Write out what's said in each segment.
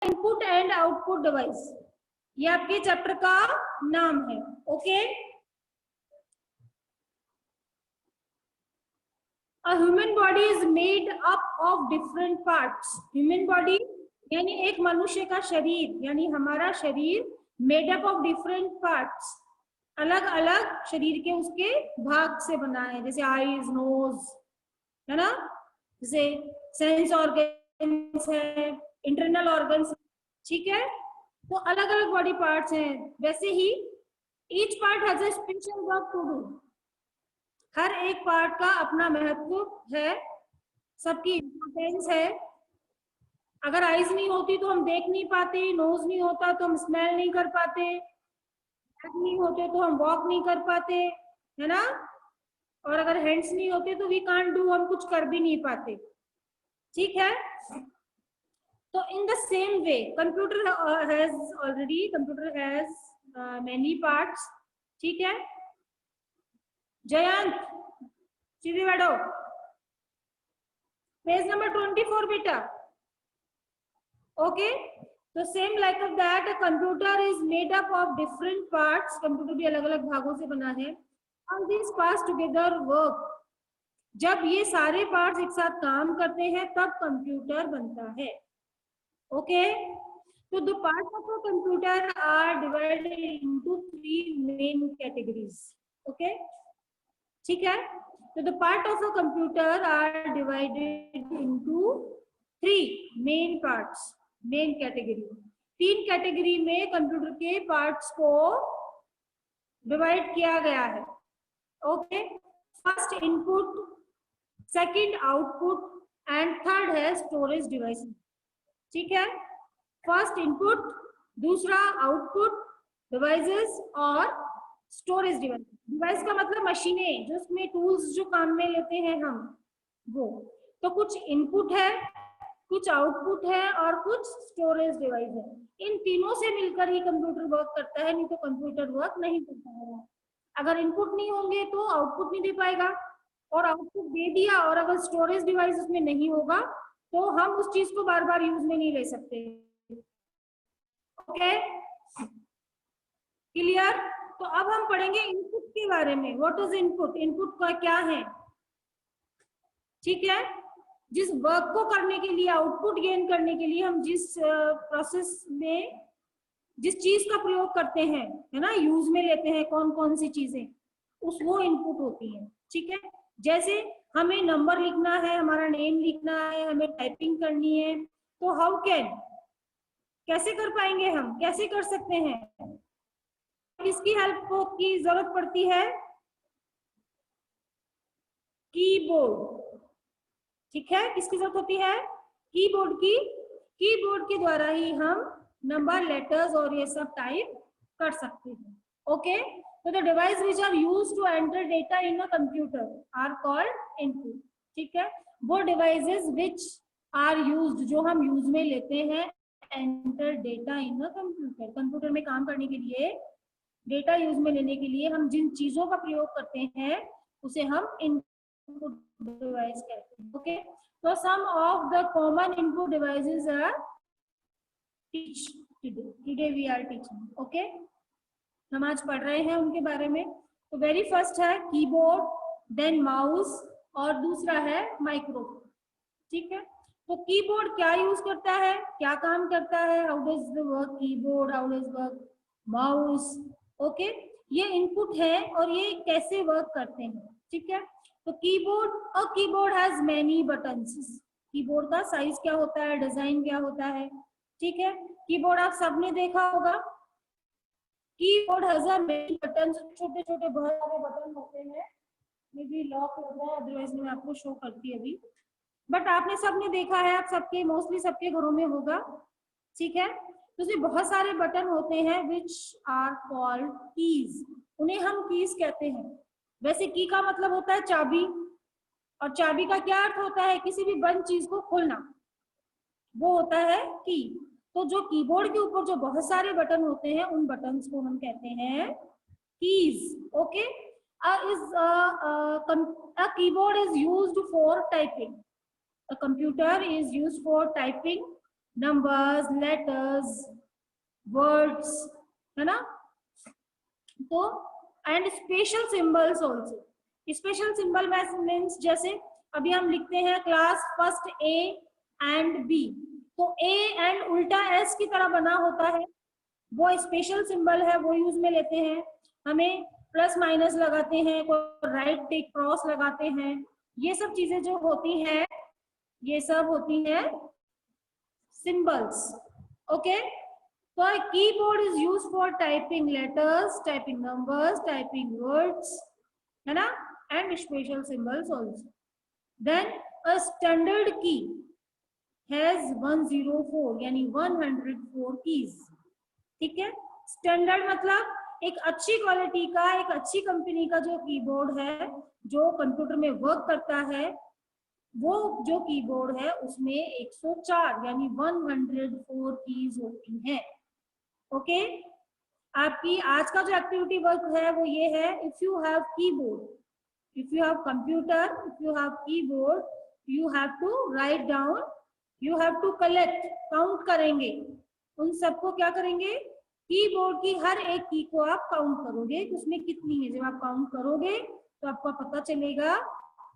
Input and output device, ये आपके chapter का नाम है। Okay, A human body is made up of different parts. Human body यानी एक मनुष्य का शरीर, यानी हमारा शरीर made up of different parts, अलग अलग शरीर के उसके भाग से बना है, जैसे आईज, नोज, है ना, जैसे सेंस ऑर्गन्स है, इंटरनल ऑर्गन्स, ठीक है। तो अलग अलग बॉडी पार्ट्स हैं। वैसे ही each part has a special work to do, हर एक पार्ट का अपना महत्व है, सबकी इम्पोर्टेंस है। अगर आईज नहीं होती तो हम देख नहीं पाते, नोज नहीं होता तो हम स्मेल नहीं कर पाते, हैंड नहीं होते तो हम वॉक नहीं कर पाते, है ना, और अगर हैंड्स नहीं होते तो वी कांट डू, हम कुछ कर भी नहीं पाते, ठीक है। तो in the same way computer has many parts, ठीक है। जयंत सीधे बैठो, पेज नंबर 24 बेटा। ओके, तो same like of that a computer is made up of different parts, computer भी अलग अलग भागों से बना है। All this parts together work, जब ये सारे पार्ट्स एक साथ काम करते हैं तब कंप्यूटर बनता है। ओके, तो the parts of a computer are divided into 3 main categories. Okay, ठीक है। तो the part of a computer are divided into 3 main parts, main category, 3 category में कंप्यूटर के पार्ट्स को डिवाइड किया गया है। ओके, first input, second output and third है स्टोरेज डिवाइस, ठीक है। फर्स्ट इनपुट, दूसरा आउटपुट डिवाइसेस और स्टोरेज डिवाइस। डिवाइस का मतलब मशीनें, जो उसमें टूल्स जो काम में लेते हैं हम, वो। तो कुछ इनपुट है, कुछ आउटपुट है और कुछ स्टोरेज डिवाइस है। इन तीनों से मिलकर ही कंप्यूटर वर्क करता है, नहीं तो कंप्यूटर वर्क नहीं करता है। अगर इनपुट नहीं होंगे तो आउटपुट नहीं दे पाएगा, और आउटपुट दे दिया और अगर स्टोरेज डिवाइस उसमें नहीं होगा तो हम उस चीज को बार बार यूज में नहीं ले सकते। Okay, clear. तो अब हम पढ़ेंगे इनपुट के बारे में। व्हाट इज इनपुट, इनपुट का क्या है, ठीक है। जिस वर्क को करने के लिए, आउटपुट गेन करने के लिए हम जिस प्रोसेस में जिस चीज का प्रयोग करते हैं, है ना, यूज में लेते हैं, कौन कौन सी चीजें, उस वो इनपुट होती है, ठीक है। जैसे हमें नंबर लिखना है, हमारा नेम लिखना है, हमें टाइपिंग करनी है, तो हाउ कैन, कैसे कर पाएंगे हम, कैसे कर सकते हैं, किसकी हेल्प की जरूरत पड़ती है, कीबोर्ड, ठीक है। किसकी जरूरत होती है, कीबोर्ड की। कीबोर्ड के द्वारा ही हम नंबर, लेटर्स और ये सब टाइप कर सकते हैं। ओके, तो the device which are used to enter data in a computer are called input, ठीक है। वो डिवाइसेस विच आर यूज्ड, जो हम यूज में लेते हैं, enter data in a computer, computer में काम करने के लिए, डेटा यूज में लेने के लिए हम जिन चीजों का प्रयोग करते हैं उसे हम इनपुट डिवाइस कहते हैं। ओके, तो some of the common input devices are teach today we are teaching. Okay, हम आज पढ़ रहे हैं उनके बारे में। तो वेरी फर्स्ट है कीबोर्ड, देन माउस और दूसरा है माइक्रोफोन, ठीक है। तो कीबोर्ड क्या यूज करता है, क्या काम करता है, how does the work keyboard, how does work mouse. Okay, ये इनपुट है और ये कैसे वर्क करते हैं, ठीक है। तो keyboard, a keyboard has many buttons, keyboard का साइज क्या होता है, डिजाइन क्या होता है, ठीक है। कीबोर्ड आप सबने देखा होगा, keyboard has a many buttons, छोटे छोटे बहुत सारे बटन होते हैं, मे बी लॉक हो गया, अदरवाइज मैं आपको शो करती अभी, बट आपने सबने देखा है, आप सबके मोस्टली सबके घरों में होगा, ठीक है। तो इसमें बहुत सारे बटन होते हैं विच आर कॉल्ड कीज, उन्हें हम कीज कहते हैं। वैसे की का मतलब होता है चाबी, और चाबी का क्या अर्थ होता है, किसी भी बंद चीज को खोलना, वो होता है की। तो जो कीबोर्ड के ऊपर जो बहुत सारे बटन होते हैं उन बटन्स को हम कहते हैं keys. Okay, a keyboard is used for typing, a computer is used for typing, numbers, letters, words, है ना। तो and special symbols also. Special symbol means जैसे अभी हम लिखते हैं class first A and B, तो ए एंड उल्टा एस की तरह बना होता है, वो स्पेशल सिंबल है, वो यूज में लेते हैं। हमें प्लस माइनस लगाते हैं, कोई राइट टिक क्रॉस लगाते हैं, ये सब चीजें जो होती हैं ये सब होती हैं सिंबल्स। ओके, तो keyboard is use for typing letters, typing numbers, typing words, है ना, and special symbols also. Then a standard key has 104 यानी 104 कीज। ठीक है, स्टैंडर्ड मतलब एक अच्छी क्वालिटी का, एक अच्छी कंपनी का जो कीबोर्ड है जो कंप्यूटर में वर्क करता है, वो जो कीबोर्ड है उसमें 104 यानी 104 कीज होती हैं। ओके, आपकी आज का जो एक्टिविटी वर्क है वो ये है, if you have keyboard, if you have computer, if you have keyboard, you have to write down, you have to collect, count करेंगे उन सबको, क्या करेंगे, कीबोर्ड की हर एक की को आप काउंट करोगे कि उसमें कितनी है। जब आप काउंट करोगे तो आपको पता चलेगा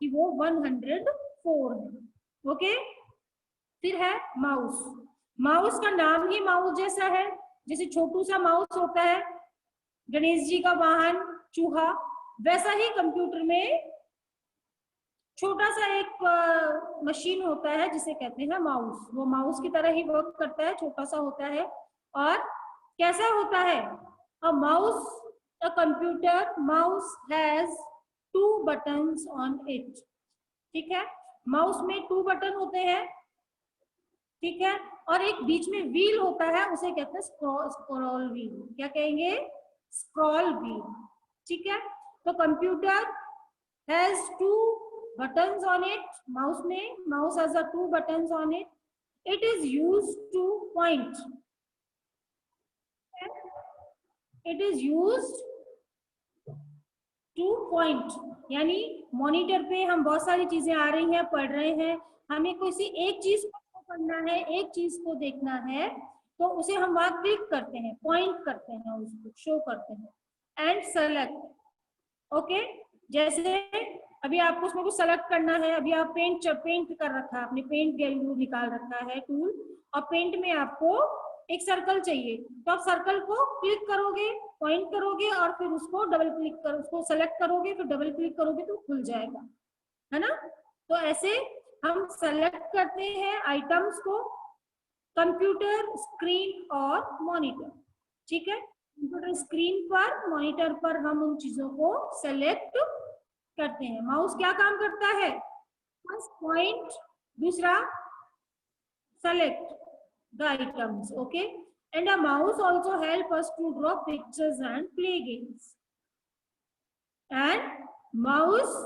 कि वो 104 है। ओके, फिर है माउस। माउस का नाम ही माउस जैसा है, जैसे छोटू सा माउस होता है, गणेश जी का वाहन चूहा, वैसा ही कंप्यूटर में छोटा सा एक मशीन होता है जिसे कहते हैं माउस। वो माउस की तरह ही वर्क करता है, छोटा सा होता है। और कैसा होता है, a mouse, a computer mouse has 2 buttons on it. ठीक है, माउस में 2 बटन होते हैं, ठीक है, और एक बीच में व्हील होता है, उसे कहते हैं स्क्रॉल व्हील। क्या कहेंगे, स्क्रॉल व्हील। ठीक है, तो computer has 2 buttons on it, mouse में mouse has a 2 buttons on it, it is used to point, it is used to point, यानी मॉनिटर पे हम बहुत सारी चीजें आ रही हैं, पढ़ रहे हैं, हमें किसी एक चीज को पढ़ना है, एक चीज को देखना है, तो उसे हम वहां क्लिक करते हैं, पॉइंट करते हैं, उसको शो करते हैं। एंड सेलेक्ट, ओके, जैसे अभी आपको उसमें कुछ सेलेक्ट करना है, अभी आप पेंट कर रखा है, आपने पेंट गैलरी निकाल रखा है टूल, और पेंट में आपको एक सर्कल चाहिए, तो आप सर्कल को क्लिक करोगे, पॉइंट करोगे, और फिर उसको डबल क्लिक कर, उसको सेलेक्ट करोगे, फिर डबल क्लिक करोगे तो खुल जाएगा, है ना। तो ऐसे हम सेलेक्ट करते हैं आइटम्स को, कंप्यूटर स्क्रीन और मॉनिटर। ठीक है, कंप्यूटर स्क्रीन पर, मॉनिटर पर हम उन चीजों को सेलेक्ट करते हैं। माउस क्या काम करता है, फर्स्ट पॉइंट, दूसरा select the items. Okay, and a mouse also help us to draw pictures and play games. And mouse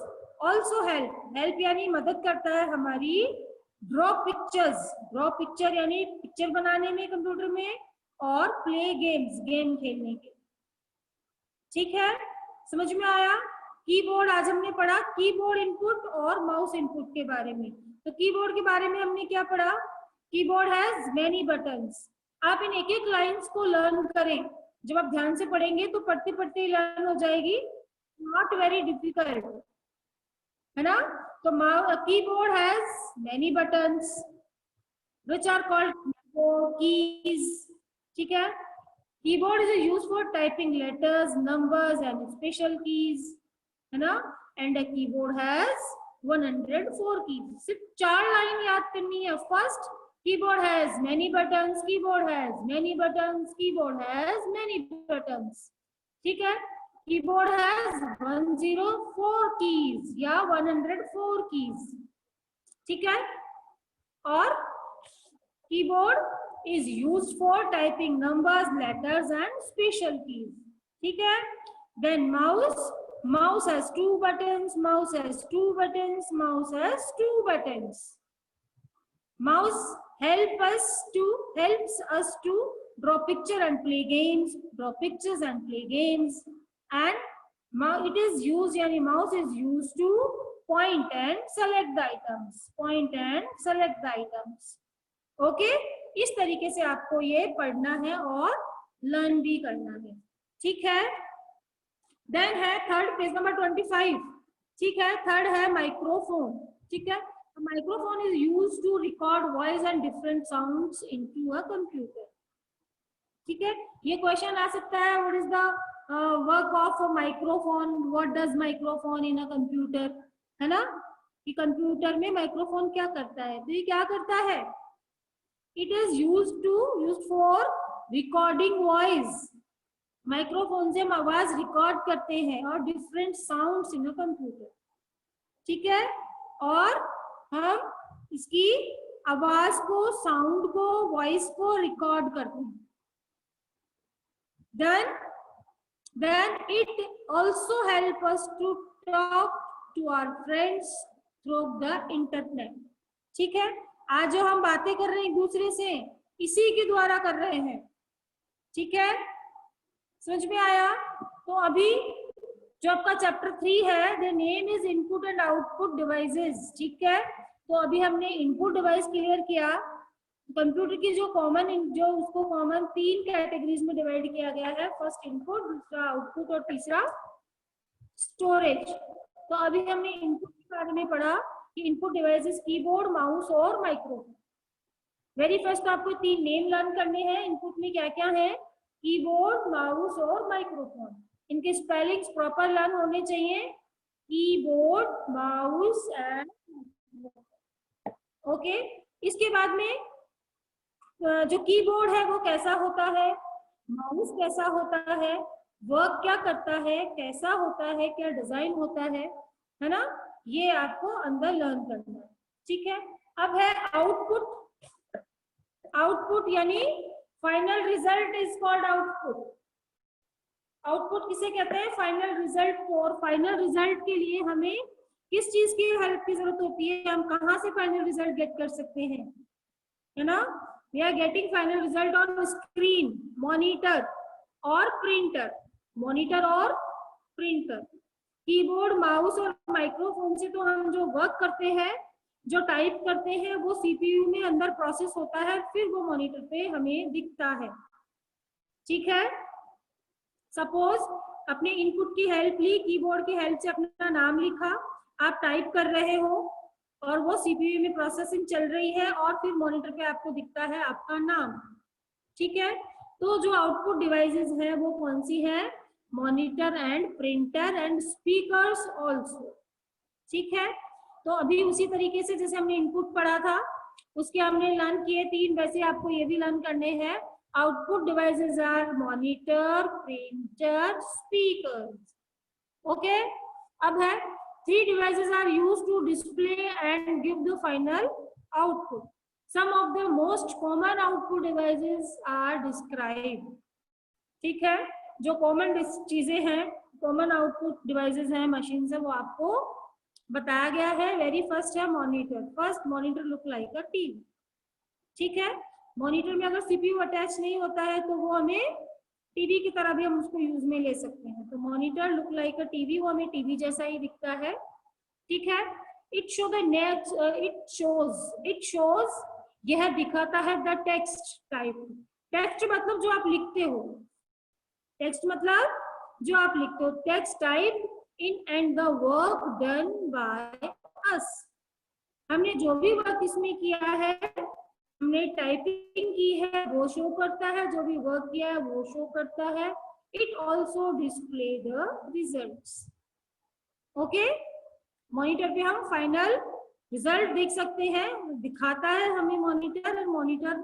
also help यानी मदद करता है हमारी ड्रॉ पिक्चर्स, ड्रॉ पिक्चर यानी पिक्चर बनाने में कंप्यूटर में, और प्ले गेम्स, गेम खेलने के। ठीक है, समझ में आया। कीबोर्ड आज हमने पढ़ा कीबोर्ड इनपुट और माउस इनपुट के बारे में। तो कीबोर्ड के बारे में हमने क्या पढ़ा, कीबोर्ड हैज मेनी बटन्स। आप इन एक एक लाइंस को लर्न करें, जब आप ध्यान से पढ़ेंगे तो पढ़ते पढ़ते ही लर्न हो जाएगी, नॉट वेरी डिफिकल्ट, है ना। तो keyboard has many buttons which are called keys। ठीक है, keyboard is use for typing letters, numbers and special keys, है ना। And a keyboard has 104 keys. सिर्फ 4 लाइन याद करनी है। First, keyboard has many buttons, keyboard has many buttons, keyboard has many buttons. ठीक है, कीबोर्ड हैज 104 कीज या 104 keys. ठीक है, और keyboard is used for typing numbers, letters and special keys। ठीक है, then mouse has 2 buttons, mouse has 2 buttons, mouse has 2 buttons। mouse helps us to draw picture and play games, draw pictures and play games, and it is used, yani mouse is used to point and select the items, point and select the items। Okay, इस तरीके से आपको ये पढ़ना है और learn भी करना है, ठीक है। देन है थर्ड, पेज नंबर 25, ठीक है। थर्ड है माइक्रोफोन, ठीक है। Microphone is used to record voice and different sounds into a computer, ठीक है। ये क्वेश्चन आ सकता है, what is the work of a microphone, what does microphone in a computer, है ना, कि कंप्यूटर में माइक्रोफोन क्या करता है। तो ये क्या करता है, it is used for recording voice, microphone से हम आवाज रिकॉर्ड करते हैं, और different sounds in a computer, ठीक है। और हम इसकी आवाज को, साउंड को, वॉइस को रिकॉर्ड करते हैं। Then it also help us to talk to our friends through the internet, ठीक है। आज जो हम बातें कर रहे हैं एक दूसरे से, इसी के द्वारा कर रहे हैं, ठीक है। समझ में आया। तो अभी जो आपका चैप्टर 3 है, the name is input and output devices, ठीक है। तो अभी हमने इनपुट डिवाइस क्लियर किया। कंप्यूटर की जो उसको कॉमन 3 कैटेगरीज में डिवाइड किया गया है, फर्स्ट इनपुट, दूसरा आउटपुट और तीसरा स्टोरेज। तो अभी हमने इनपुट के बारे में पढ़ा कि इनपुट डिवाइसेस कीबोर्ड, माउस और माइक्रोफोन। वेरी फर्स्ट तो आपको 3 नेम लर्न करने हैं। इनपुट में क्या क्या है, कीबोर्ड, माउस और माइक्रोफोन। इनके स्पेलिंग्स प्रॉपर लर्न होने चाहिए, कीबोर्ड, माउस एंड, ओके। इसके बाद में जो कीबोर्ड है वो कैसा होता है, माउस कैसा होता है, वर्क क्या करता है, कैसा होता है, क्या डिजाइन होता है ना, ये आपको अंदर लर्न करना है, ठीक है। अब है आउटपुट। आउटपुट यानी final result is called output. Output किसे कहते हैं, फाइनल रिजल्ट को। और फाइनल रिजल्ट के लिए हमें किस चीज की हेल्प की जरूरत होती है, हम कहाँ से फाइनल रिजल्ट गेट कर सकते हैं, है ना। We are getting final result on screen, monitor और printer, monitor और printer। कीबोर्ड, माउस और माइक्रोफोन से तो हम जो वर्क करते हैं, जो टाइप करते हैं, वो सीपीयू में अंदर प्रोसेस होता है, फिर वो मॉनिटर पे हमें दिखता है, ठीक है। सपोज अपने इनपुट की हेल्प ली, कीबोर्ड की हेल्प से अपना नाम लिखा, आप टाइप कर रहे हो और वो सीपीयू में प्रोसेसिंग चल रही है, और फिर मॉनिटर पे आपको दिखता है आपका नाम, ठीक है। तो जो आउटपुट डिवाइसेस है वो कौन सी है, monitor and printer and speakers also, ठीक है। तो अभी उसी तरीके से जैसे हमने इनपुट पढ़ा था, उसके हमने लर्न किए 3, वैसे आपको ये भी लर्न करने हैं। Output devices are monitor, printer, speakers, okay. अब है 3 devices are used to display and give the final output. Some of the most common output devices are described. ठीक है, जो कॉमन चीजें हैं, कॉमन आउटपुट डिवाइसेस हैं, मशीन है, वो आपको बताया गया है। वेरी फर्स्ट है monitor. First monitor look like a TV, ठीक है। मॉनिटर में अगर सीपीयू अटैच नहीं होता है तो वो हमें टीवी की तरह भी हम उसको यूज में ले सकते हैं। तो monitor look like a TV, वो हमें टीवी जैसा ही दिखता है, ठीक है। इट शोज यह दिखाता है द टेक्स्ट टाइप। टेक्स्ट मतलब जो आप लिखते हो, टेक्स्ट मतलब जो आप लिखते हो, text type in and the work done by us. हमने जो भी वर्क इसमें किया है, हमने टाइपिंग की है, वो शो करता है, जो भी वर्क किया है वो शो करता है। It also display the results, okay. Monitor पे हम फाइनल रिजल्ट देख सकते हैं, दिखाता है हमें मॉनिटर, और मॉनिटर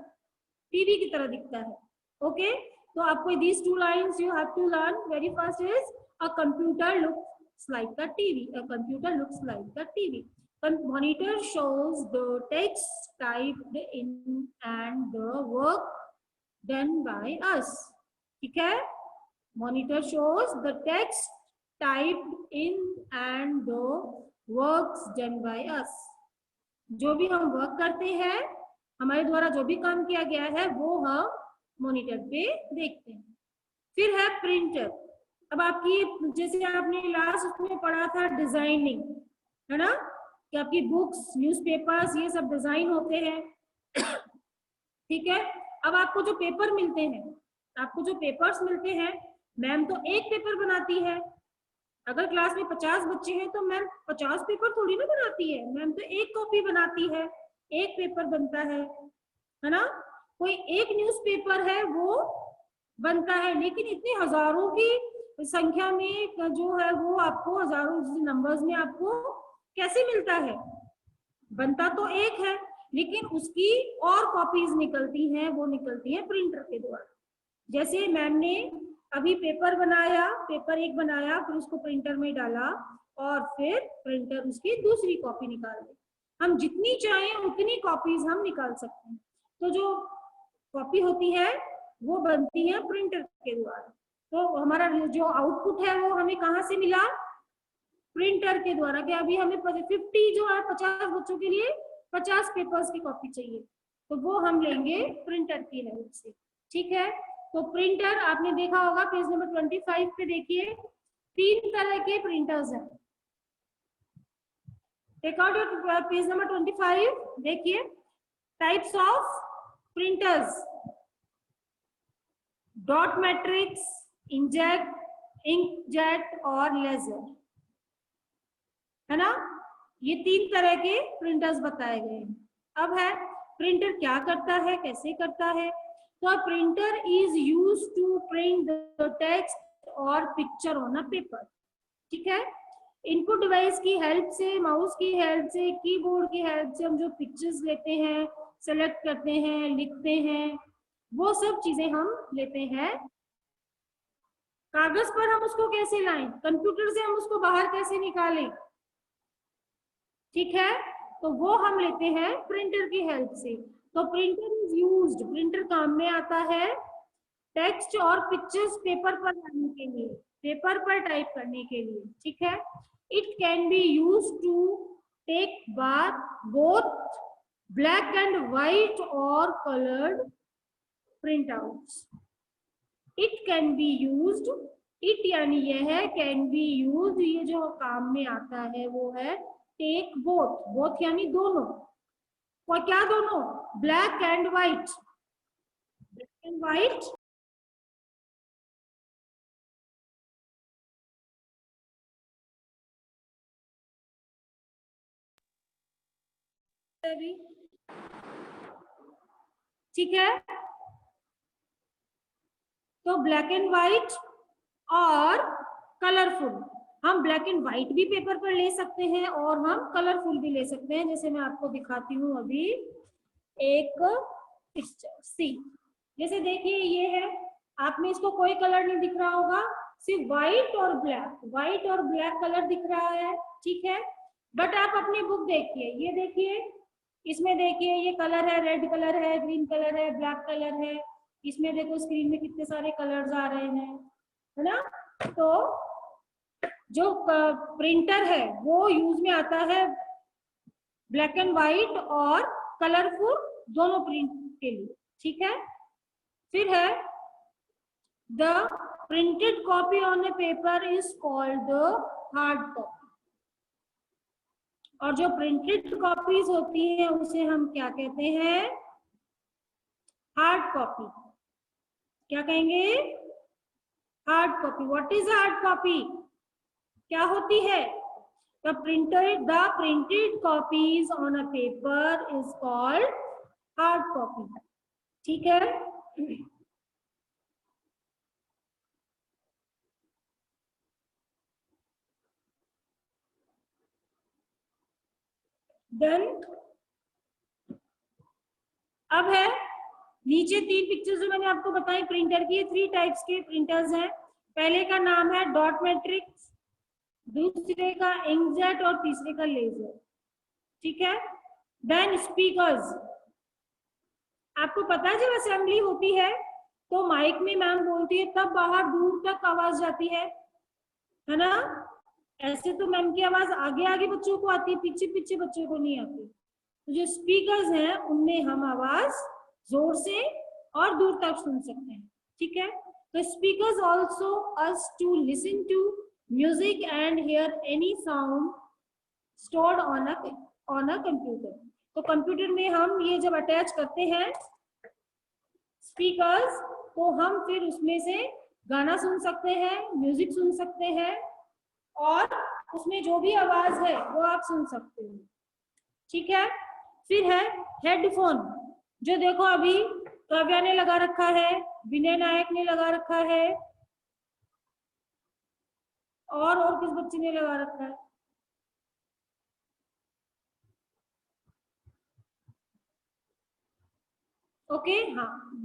टीवी की तरह दिखता है, ओके। तो आपको these 2 lines you have to learn. Very first is a computer looks like a TV. A computer looks like a TV. Monitor shows the text typed in and the work done by us. ठीक है, monitor shows the text typed in and the works done by us. जो भी हम work करते हैं, हमारे द्वारा जो भी काम किया गया है, वो हम मॉनिटर पे देखते हैं। फिर है प्रिंटर। अब आपकी, जैसे आपने लास्ट उसमें पढ़ा था डिजाइनिंग, है ना, कि आपकी बुक्स, न्यूज़पेपर्स, ये सब डिजाइन होते हैं। ठीक है। अब आपको जो पेपर मिलते हैं, आपको जो पेपर्स मिलते हैं, मैम तो एक पेपर बनाती है। अगर क्लास में 50 बच्चे हैं तो मैम 50 पेपर थोड़ी ना बनाती है, मैम तो एक कॉपी बनाती है, एक पेपर बनता है ना। कोई एक न्यूज़पेपर है वो बनता है, लेकिन इतने हजारों की संख्या में जो है वो आपको हजारों नंबर्स में आपको कैसे मिलता है? बनता तो एक है, लेकिन उसकी और कॉपीज निकलती हैं, वो निकलती है प्रिंटर के द्वारा। जैसे मैम ने अभी पेपर बनाया, पेपर एक बनाया, फिर उसको प्रिंटर में डाला और फिर प्रिंटर उसकी दूसरी कॉपी निकाल दे। हम जितनी चाहें उतनी कॉपीज हम निकाल सकते हैं। तो जो कॉपी होती है वो बनती है प्रिंटर के द्वारा। तो हमारा जो आउटपुट है वो हमें कहाँ से मिला? प्रिंटर के द्वारा। क्या अभी हमें 50 जो है 50 बच्चों के लिए 50 पेपर्स की कॉपी चाहिए, तो वो हम लेंगे प्रिंटर की हेल्प से। ठीक है। तो प्रिंटर आपने देखा होगा, पेज नंबर 25 पे देखिए, 3 तरह के प्रिंटर्स हैं। Take out your page number 25, देखिए types of printers: dot matrix, inkjet और लेजर, है ना। ये 3 तरह के प्रिंटर्स बताए गए हैं। अब है प्रिंटर क्या करता है, कैसे करता है? तो printer is used to print the text और पिक्चर ऑन अ पेपर। ठीक है। इनपुट डिवाइस की हेल्प से, माउस की हेल्प से, कीबोर्ड की हेल्प से हम जो पिक्चर्स लेते हैं, सेलेक्ट करते हैं, लिखते हैं, वो सब चीजें हम लेते हैं। कागज पर हम उसको कैसे लाएं, कंप्यूटर से हम उसको बाहर कैसे निकालें? ठीक है। तो वो हम लेते हैं प्रिंटर की हेल्प से। तो प्रिंटर इज यूज्ड, प्रिंटर काम में आता है टेक्स्ट और पिक्चर्स पेपर पर लाने के लिए, पेपर पर टाइप करने के लिए। ठीक है। It can be use to take both black and white और coloured print outs. It can be used, it यानी यह, कैन बी यूज्ड ये जो काम में आता है वो है टेक बोथ, बोथ यानी दोनों। और क्या दोनों? Black and white, black and white भी। ठीक है। तो ब्लैक एंड व्हाइट और कलरफुल, हम ब्लैक एंड व्हाइट भी पेपर पर ले सकते हैं और हम कलरफुल भी ले सकते हैं। जैसे मैं आपको दिखाती हूँ अभी एक पिक्चर सी। जैसे देखिए ये है, आप में इसको कोई कलर नहीं दिख रहा होगा, सिर्फ व्हाइट और ब्लैक, व्हाइट और ब्लैक कलर दिख रहा है। ठीक है। बट आप अपनी बुक देखिए, ये देखिए, इसमें देखिए ये कलर है, रेड कलर है, ग्रीन कलर है, ब्लैक कलर है। इसमें देखो स्क्रीन में कितने सारे कलर्स आ रहे हैं, है ना। तो जो प्रिंटर है वो यूज में आता है ब्लैक एंड व्हाइट और कलरफुल दोनों प्रिंट के लिए। ठीक है। फिर है the printed copy on A paper is called the hard copy. और जो प्रिंटेड कॉपीज होती है उसे हम क्या कहते हैं? Hard copy. क्या कहेंगे? Hard copy. What is hard copy? क्या होती है? the printed copies on a paper is called hard copy। ठीक है। देन अब है नीचे 3 पिक्चर्स जो मैंने आपको बताई प्रिंटर की, 3 टाइप्स के प्रिंटर्स हैं। पहले का नाम है डॉट मैट्रिक्स, दूसरे का इंकजेट और तीसरे का लेजर। ठीक है। देन स्पीकर्स, आपको पता है जब असेंबली होती है तो माइक में मैम बोलती है तब बाहर दूर तक आवाज जाती है ना। ऐसे तो मैम की आवाज आगे आगे बच्चों को आती है, पीछे पीछे बच्चों को नहीं आती। तो जो स्पीकर्स हैं उनमें हम आवाज जोर से और दूर तक सुन सकते हैं। ठीक है। तो speakers also us to listen to music and hear any sound stored on a computer. तो कंप्यूटर में हम ये जब अटैच करते हैं स्पीकर्स, तो हम फिर उसमें से गाना सुन सकते हैं, म्यूजिक सुन सकते हैं, और उसमें जो भी आवाज है वो आप सुन सकते हो। ठीक है। फिर है हेडफोन, जो देखो अभी काव्या ने लगा रखा है, विनय नायक ने लगा रखा है, और किस बच्चे ने लगा रखा है? ओके, हाँ,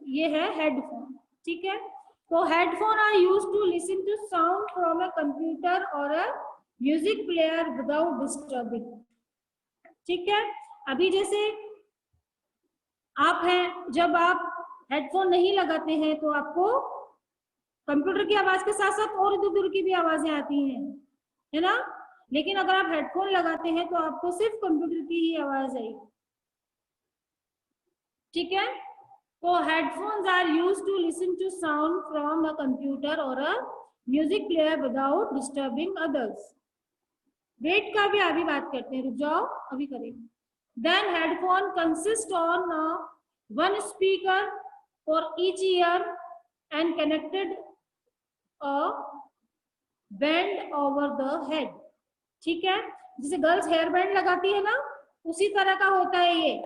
ये है हेडफोन। ठीक है। तो headphone are use to listen to sound from a computer और a music player without disturbing. ठीक है। अभी जैसे आप हैं, जब आप हेडफोन नहीं लगाते हैं तो आपको कंप्यूटर की आवाज के साथ साथ और इधर उधर की भी आवाजें आती हैं, है ना। लेकिन अगर आप हेडफोन लगाते हैं तो आपको सिर्फ कंप्यूटर की ही आवाज आएगी। ठीक है। तो headphones are use to listen to sound from a computer और a music player without disturbing others. Wait का भी अभी बात करते हैं, रुक जाओ, अभी करेंगे। Then headphone consist on one speaker for each ear and connected a band over the head. ठीक है। जैसे गर्ल्स हेयर बैंड लगाती है ना, उसी तरह का होता है ये।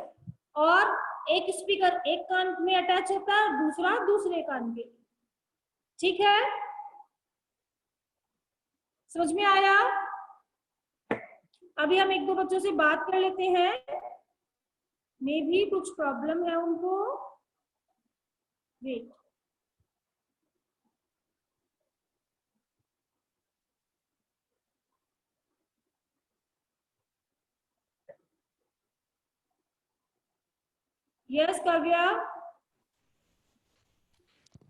और एक स्पीकर एक कान में अटैच होता है, दूसरा दूसरे कान पे। ठीक है, समझ में आया? अभी हम एक दो बच्चों से बात कर लेते हैं, मे भी कुछ प्रॉब्लम है उनको। Wait. Yes Kavya.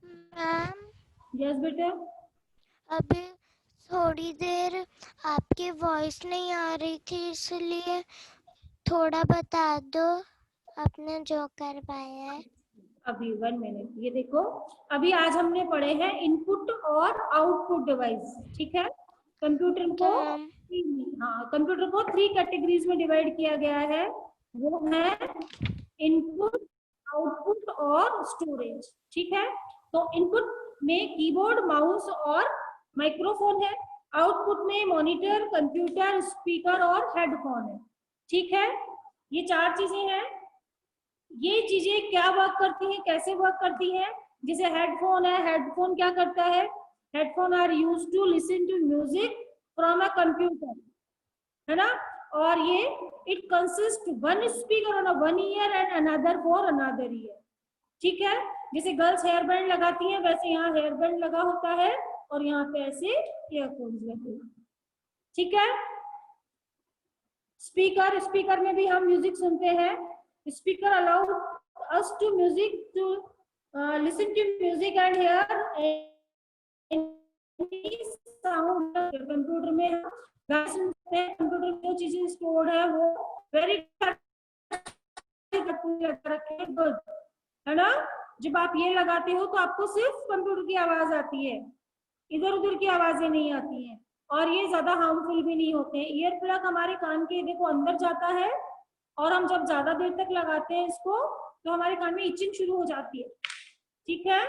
Ma'am yes बेटा। अभी थोड़ी देर आपकी वॉइस नहीं आ रही थी, इसलिए थोड़ा बता दो आपने जो कर पाया है। अभी 1 मिनट, ये देखो, अभी आज हमने पढ़े हैं इनपुट और आउटपुट डिवाइस। ठीक है। कंप्यूटर को हाँ, कंप्यूटर को 3 कैटेगरीज में डिवाइड किया गया है। वो है इनपुट, आउटपुट और स्टोरेज। ठीक है। तो इनपुट में कीबोर्ड, माउस और माइक्रोफोन है। आउटपुट में मॉनिटर, कंप्यूटर, स्पीकर और हेडफोन है। ठीक है। ये 4 चीजें हैं। ये चीजें क्या वर्क करती हैं, कैसे वर्क करती हैं? जैसे हेडफोन है, हेडफोन क्या करता है? Headphone are use to listen to music from a computer, है ना। और ये it consist one speaker on one ear and another for another ear. ठीक है। जैसे गर्ल्स हेयर बैंड लगाती हैं, वैसे यहाँ हेयर बैंड लगा होता है और यहाँ पे ऐसे ईयरफोन्स लगे हैं। ठीक है। स्पीकर, स्पीकर में भी हम म्यूजिक सुनते हैं। Speaker allow us to music to listen to music and hear any sound। Computer में हम गाने सुनते हैं, कंप्यूटर में जो चीजें स्टोर्ड है वो वेरी गुड, है ना। जब आप ये लगाते हो तो आपको सिर्फ कंप्यूटर की आवाज आती है, इधर उधर की आवाजें नहीं आती हैं, और ये ज्यादा हार्मफुल भी नहीं होते। ईयर प्लग हमारे कान के देखो अंदर जाता है, और हम जब ज्यादा देर तक लगाते हैं इसको तो हमारे कान में इचिंग शुरू हो जाती है। ठीक है।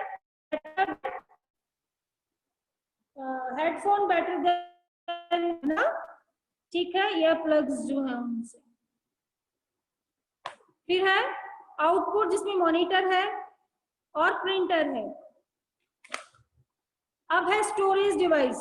हेडफोन बेटर देन ना। ठीक है, ईयर प्लग्स जो है उनसे। फिर है आउटपुट, जिसमें मॉनिटर है और प्रिंटर है। अब है स्टोरेज डिवाइस।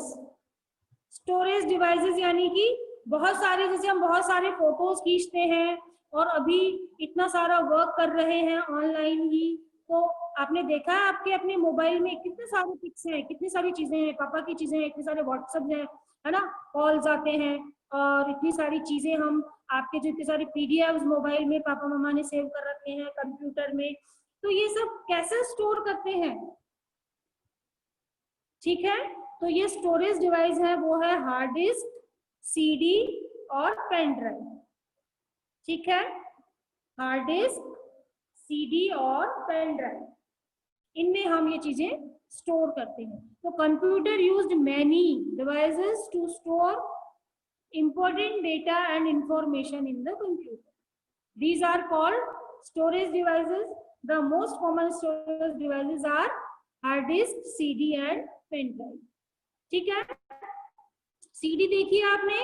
स्टोरेज डिवाइसेस यानी कि बहुत सारे, जैसे हम बहुत सारे फोटोज खींचते हैं और अभी इतना सारा वर्क कर रहे हैं ऑनलाइन ही, तो आपने देखा है आपके अपने मोबाइल में कितने सारे पिक्स हैं, कितनी सारी चीजें हैं, पापा की चीजें हैं, इतने सारे व्हाट्सएप हैं, है ना, कॉल्स आते हैं, और इतनी सारी चीजें हम आपके जो इतने सारे पीडीएफ मोबाइल में पापा मम्मा ने सेव कर रखे हैं कंप्यूटर में, तो ये सब कैसे स्टोर करते हैं? ठीक है। तो ये स्टोरेज डिवाइस है, वो है हार्ड डिस्क, सीडी और पेन ड्राइव। ठीक है। हार्ड डिस्क, सीडी और पेन ड्राइव, इनमें हम ये चीजें स्टोर करते हैं। तो computer used many devices to store important data and information in the computer. These are called storage devices. The most common storage devices are hard disk, CD and pen drive. ठीक है, CD देखिए आपने,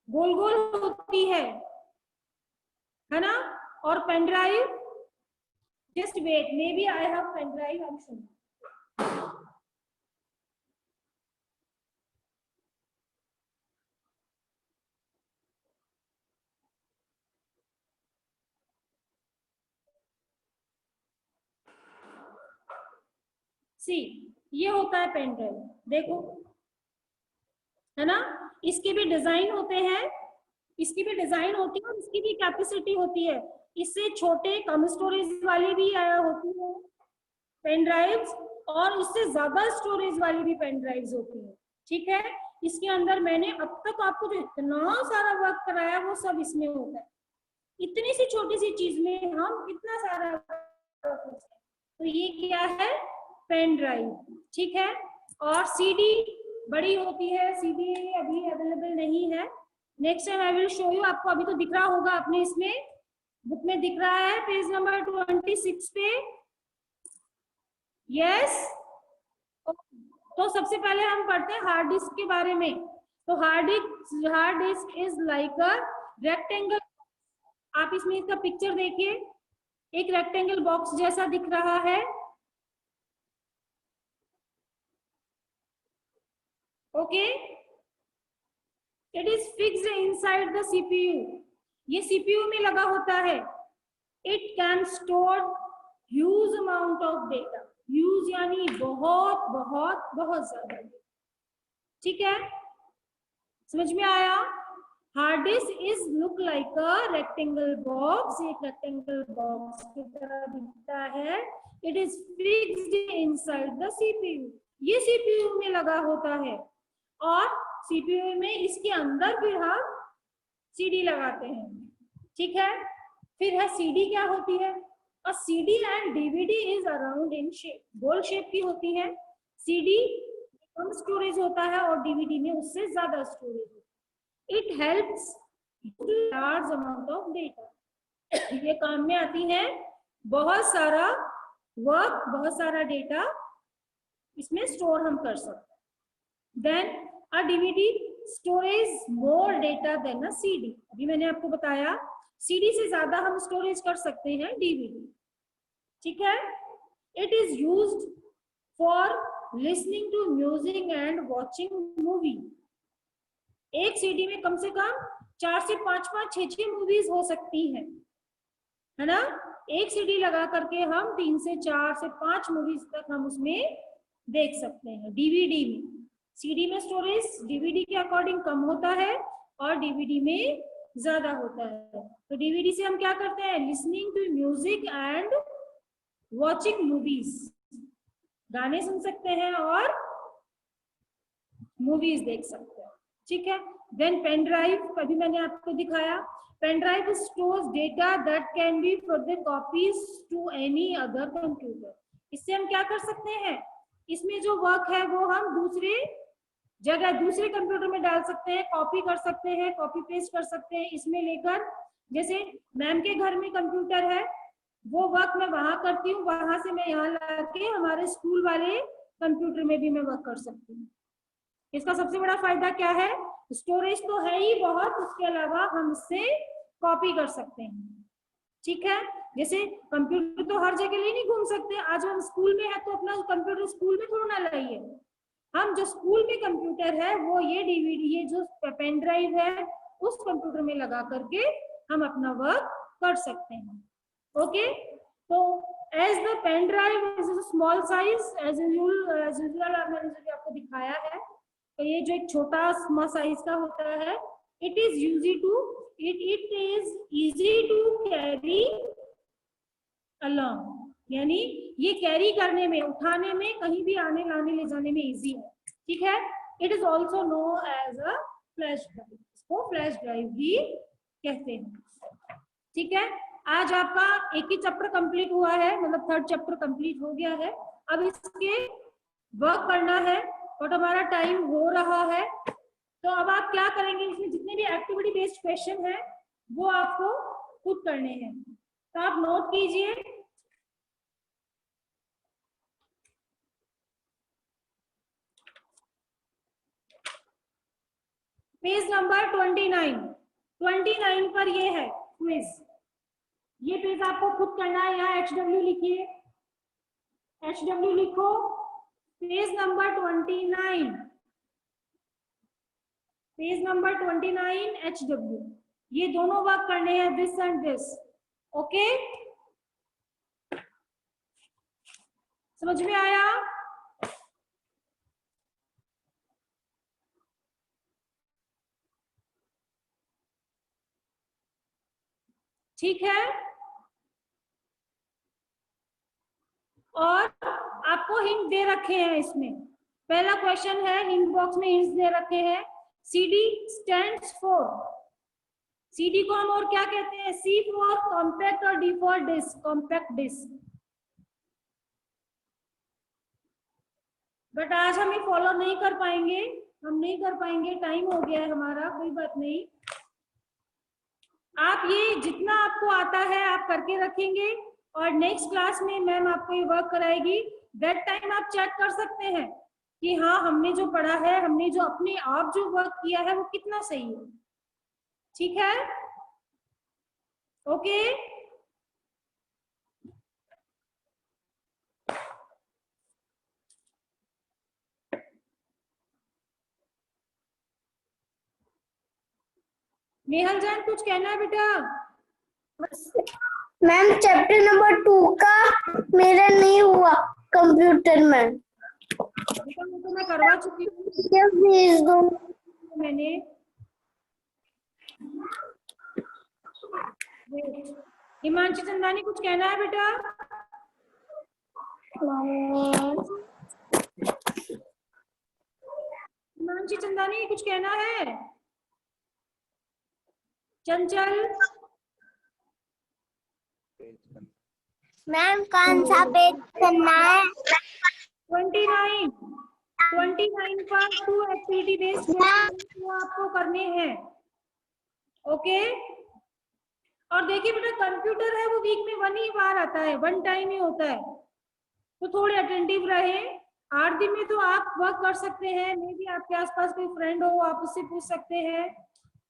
गोल गोल होती है ना, और pen drive, just wait, maybe I have pen drive, I am showing. See, ये होता है पेन ड्राइव, देखो, है ना, इसके भी डिजाइन होते हैं, इसकी भी डिजाइन होती है और इसकी भी कैपेसिटी होती है। इससे छोटे कम स्टोरेज वाली भी होती है पेन ड्राइव्स, और इससे ज्यादा स्टोरेज वाली भी पेन ड्राइव्स होती है। ठीक है, इसके अंदर मैंने अब तक आपको जो इतना सारा वर्क कराया वो सब इसमें होता है। इतनी सी छोटी सी चीज में हम इतना सारा वर्क, तो ये क्या है, पेन ड्राइव। ठीक है, और सीडी बड़ी होती है, सीडी अभी अवेलेबल नहीं है, next time I will show you. आपको अभी तो दिख रहा होगा, अपने इसमें बुक में दिख रहा है, पेज नंबर 26 पे। यस, तो सबसे पहले हम पढ़ते हैं हार्ड डिस्क के बारे में। तो hard disk is like a rectangle, आप इसमें इसका पिक्चर देखिए, एक रेक्टेंगल बॉक्स जैसा दिख रहा है। Okay, it is fixed inside the CPU, ये सीपीयू में लगा होता है। It can store huge amount of data, huge यानी बहुत बहुत बहुत ज्यादा। ठीक है, समझ में आया? Hard disk is look like a rectangle box, एक रेक्टेंगल बॉक्स की तरह दिखता है। It is fixed inside the CPU, ये सीपीयू में लगा होता है, और सीपीयू में इसके अंदर फिर हम सीडी लगाते हैं। ठीक है, फिर है सीडी, क्या होती है? A CD and DVD is around in shape, गोल शेप की होती है। सीडी कम स्टोरेज होता है और डीवीडी में उससे ज्यादा स्टोरेज होता है। It helps large amount of data, ये काम में आती है, बहुत सारा वर्क, बहुत सारा डेटा इसमें स्टोर हम कर सकते हैं। Then a DVD storage more data than a CD, अभी मैंने आपको बताया सीडी से ज्यादा हम स्टोरेज कर सकते हैं डीवीडी। ठीक है, it is used for listening to music and watching movie. एक सीडी में कम से कम 4 से 5 6 मूवीज हो सकती हैं, है ना। एक सीडी लगा करके हम 3 से 4 से 5 मूवीज तक हम उसमें देख सकते हैं। डीवीडी में, सीडी में स्टोरेज डीवीडी के अकॉर्डिंग कम होता है और डीवीडी में ज्यादा होता है। तो डीवीडी से हम क्या करते हैं, listening to music and watching movies, गाने सुन सकते हैं और मूवीज देख सकते हैं। ठीक है, देन पेन ड्राइव, अभी मैंने आपको दिखाया, pen drive stores data that can be further copies to any other computer. इससे हम क्या कर सकते हैं, इसमें जो वर्क है वो हम दूसरे जगह दूसरे कंप्यूटर में डाल सकते हैं, कॉपी कर सकते हैं, कॉपी पेस्ट कर सकते हैं इसमें लेकर। जैसे मैम के घर में कंप्यूटर है, वो वर्क मैं वहां करती हूँ, वहां से मैं यहाँ लाके हमारे स्कूल वाले कंप्यूटर में भी मैं वर्क कर सकती हूँ। इसका सबसे बड़ा फायदा क्या है, स्टोरेज तो है ही बहुत, उसके अलावा हम इससे कॉपी कर सकते हैं। ठीक है, जैसे कंप्यूटर तो हर जगह लिए नहीं घूम सकते, आज हम स्कूल में है तो अपना कंप्यूटर स्कूल में थोड़ा ना लाइए, हम जो स्कूल में कंप्यूटर है वो ये डीवीडी, ये जो पेन ड्राइव है उस कंप्यूटर में लगा करके हम अपना वर्क कर सकते हैं। ओके, तो as the pen drive is small size, as usual मैंने आपको दिखाया है, तो ये जो एक छोटा स्मॉल साइज का होता है, it is easy to carry along, यानी ये कैरी करने में, उठाने में, कहीं भी आने लाने ले जाने में इजी है। ठीक है, it is also know as a flash drive, इसको फ्लैश ड्राइव भी कहते हैं। ठीक है, आज आपका एक ही चैप्टर कंप्लीट हुआ है, मतलब 3rd चैप्टर कंप्लीट हो गया है। अब इसके वर्क करना है और हमारा टाइम हो रहा है, तो अब आप क्या करेंगे, इसमें जितने भी एक्टिविटी बेस्ड क्वेश्चन है वो आपको खुद करने हैं। तो आप नोट कीजिए, पेज नंबर 29 पर ये है क्विज। ये पेज आपको खुद करना है। यहाँ HW लिखिए, HW लिखो, page number 29, page number 29 HW। ये दोनों वर्क करने हैं, दिस एंड दिस। ओके, समझ में आया? ठीक है। और आपको हिंट दे रखे हैं इसमें। पहला क्वेश्चन है, हिंट बॉक्स में हिंट्स दे रखे हैं। CD स्टैंड्स फॉर, CD को हम और क्या कहते हैं? C फॉर कॉम्पैक्ट और D for disc, compact disc. But आज हम ये फॉलो नहीं कर पाएंगे, हम नहीं कर पाएंगे, टाइम हो गया है हमारा, कोई बात नहीं। आप ये जितना आपको आता है आप करके रखेंगे और नेक्स्ट क्लास में मैम आपको ये वर्क कराएगी। दैट टाइम आप चेक कर सकते हैं कि हाँ हमने जो पढ़ा है, हमने जो अपने आप जो वर्क किया है वो कितना सही है। ठीक है, ओके। नेहल जान कुछ कहना है बेटा? मैम चैप्टर नंबर 2 का मेरा नहीं हुआ कंप्यूटर में। बेटा वो तो मैं करवा चुकी हूँ, भेज दो मैंने। हिमांशी चंदानी कुछ कहना है बेटा? हिमांशी चंदानी कुछ कहना है? चंचल मैम कौन सा पेज करना है? 29 पर 2 एक्टिविटी बेस्ड वो आपको करने हैं। ओके, और देखिए बेटा कंप्यूटर है वो वीक में 1 ही बार आता है, 1 टाइम ही होता है, तो थोड़े अटेंटिव रहे। 8 दिन में तो आप वर्क कर सकते हैं। मे भी आपके आसपास कोई फ्रेंड हो, आप उससे पूछ सकते हैं।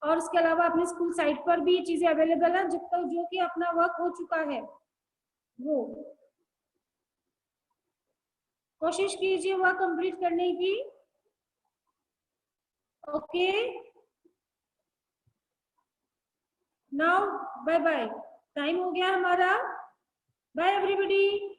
और उसके अलावा अपने स्कूल साइट पर भी चीजें अवेलेबल है, जब तक जो कि अपना वर्क हो चुका है वो कोशिश कीजिए वर्क कंप्लीट करने की। Okay, now bye bye, time हो गया हमारा। Bye everybody.